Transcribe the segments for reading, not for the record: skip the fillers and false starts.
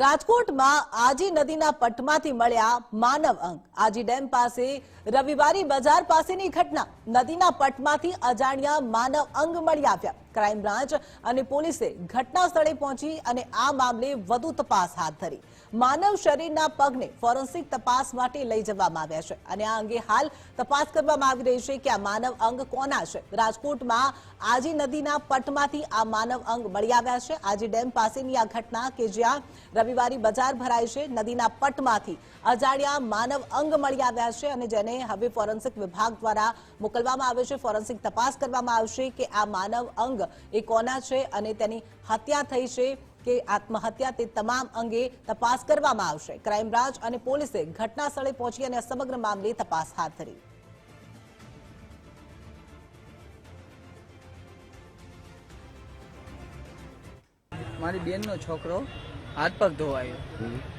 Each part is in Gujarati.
રાજકોટમાં આજી નદીના પટમાંથી મળ્યા માનવ અંગ। આજી ડેમ પાસે રવિવારી બજાર પાસેની ઘટના। નદીના પટમાંથી અજાણ્યા માનવ અંગ મળી આવ્યા। ક્રાઇમ બ્રાન્ચ અને પોલીસે ઘટના સ્થળે પહોંચી અને આ મામલે વધુ તપાસ હાથ ધરી। માનવ શરીરના પગને ફોરેન્સિક તપાસ માટે લઈ જવામાં આવ્યા છે અને આ અંગે હાલ તપાસ કરવામાં આવી રહી છે કે આ માનવ અંગ કોના છે। રાજકોટમાં આજી નદીના પટમાંથી આ માનવ અંગ મળી આવ્યા છે। આજી ડેમ પાસેની આ ઘટના કે જ્યાં રવિવારી બજાર ભરાય છે, નદીના પટમાંથી અજાણ્યા માનવ અંગ મળી આવ્યા છે અને જેને હવે ફોરેન્સિક વિભાગ દ્વારા મોકલવામાં આવે છે। ફોરેન્સિક તપાસ કરવામાં આવશે કે આ માનવ અંગ એ કોના છે અને તેની હત્યા થઈ છે કે આત્મહત્યા, તે તમામ અંગે તપાસ કરવામાં આવશે। ક્રાઇમ બ્રાન્ચ અને પોલીસે ઘટના સ્થળે પહોંચી અને સમગ્ર મામલે તપાસ હાથ ધરી। મારી બેનનો છોકરો હાથ પગ ધોવાયો,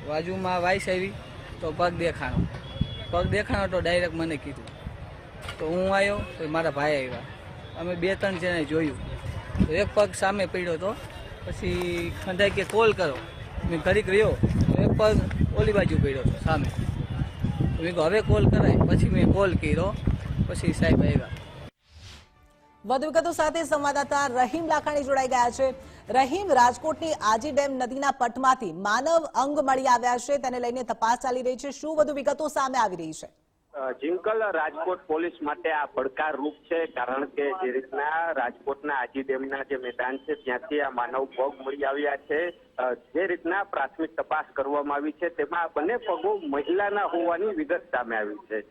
બાજુમાં વાઈસ આવી તો પગ દેખાણો તો ડાયરેક્ટ મને કીધું તો હું આવ્યો તો મારા ભાઈ આવ્યા, અમે 2-3 જણાએ જોયું તો એક પગ સામે પડ્યો હતો। પછી ખંડાઈ કે કોલ કરો, મેં ઘડીક રહ્યો તો એક પગ ઓલી બાજુ પડ્યો હતો સામે, મેં કહ્યું હવે કોલ કરાય। પછી મેં કોલ કર્યો, પછી સાહેબ આવ્યા। વધુ વિગતો સાથે સંવાદદાતા રહીમ લાખાણી જોડાઈ ગયા છે। રહીમ, રાજકોટની આજી ડેમ નદીના પટમાંથી માનવ અંગ મળી આવ્યા છે, તેને લઈને તપાસ ચાલી રહી છે। શું વધુ વિગતો સામે આવી રહી છે? જિંકલ, રાજકોટ પોલીસ માટે આ પડકારરૂપ છે, કારણ કે જે રીતના રાજકોટના આજી ડેમના જે મેદાન છે ત્યાંથી આ માનવ પગ મળી આવ્યા છે। જે રીતના પ્રાથમિક તપાસ કરવામાં આવી છે તેમાં બંને પગો મહિલાના હોવાની વિગત સામે આવી છે।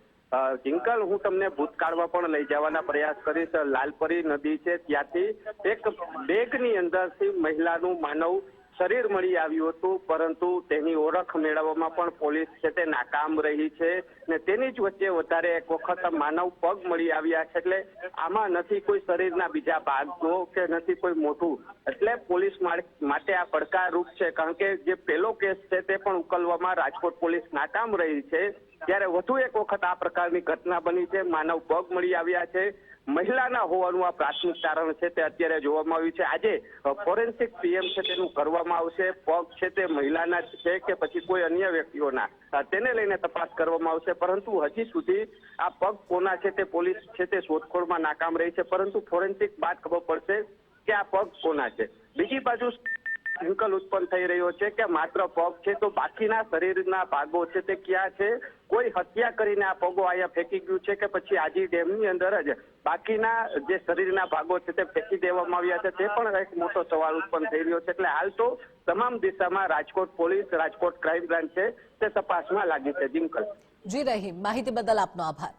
જિંકલ, હું તમને ભૂતકાળમાં પણ લઈ જવાના પ્રયાસ કરીશ। લાલપરી નદી છે ત્યાંથી એક બેગની અંદરથી મહિલાનું માનવ શરીર મળી આવ્યું હતું, પરંતુ તેની ઓળખ મેળવવામાં પણ પોલીસ છે તે નાકામ રહી છે ને તેની જ વચ્ચે વધારે એક વખત માનવ પગ મળી આવ્યા છે। એટલે આમાં નથી કોઈ શરીરના બીજા ભાગો કે નથી કોઈ મોટું, એટલે પોલીસ માટે આ પડકારરૂપ છે, કારણ કે જે પહેલો કેસ છે તે પણ ઉકેલવામાં રાજકોટ પોલીસ નાકામ રહી છે, ત્યારે વધુ એક વખત આ પ્રકારની ઘટના બની છે। માનવ પગ મળી આવ્યા છે, મહિલાના હોવાનું આ પ્રાથમિક તારણ છે તે અત્યારે જોવામાં આવ્યું છે। આજે ફોરેન્સિક પીએમ છે તેનું કરવામાં આવશે। પગ છે તે મહિલાના છે કે પછી કોઈ અન્ય વ્યક્તિઓના, તેને લઈને તપાસ કરવામાં આવશે, પરંતુ હજી સુધી આ પગ કોના છે તે પોલીસ છે તે શોધખોળમાં નાકામ રહી છે, પરંતુ ફોરેન્સિક બાદ ખબર પડશે કે આ પગ કોના છે। બીજી બાજુ અંકલ ઉત્પન્ન થઈ રહ્યો છે કે માત્ર પગ છે તો બાકીના શરીરના ભાગો છે તે ક્યાં છે? કોઈ હત્યા કરીને આ પગો અહીંયા ફેંકી ગયું છે કે પછી આજી ડેમની અંદર જ બાકીના જે શરીરના ભાગો છે તે ફેંકી દેવામાં આવ્યા છે, તે પણ એક મોટો સવાલ ઉત્પન્ન થઈ રહ્યો છે। એટલે હાલ તો તમામ દિશામાં Rajkot police, Rajkot crime branch છે તે તપાસમાં લાગી છે। જિંકલ જી રહીમ, માહિતી બદલ આપનો આભાર।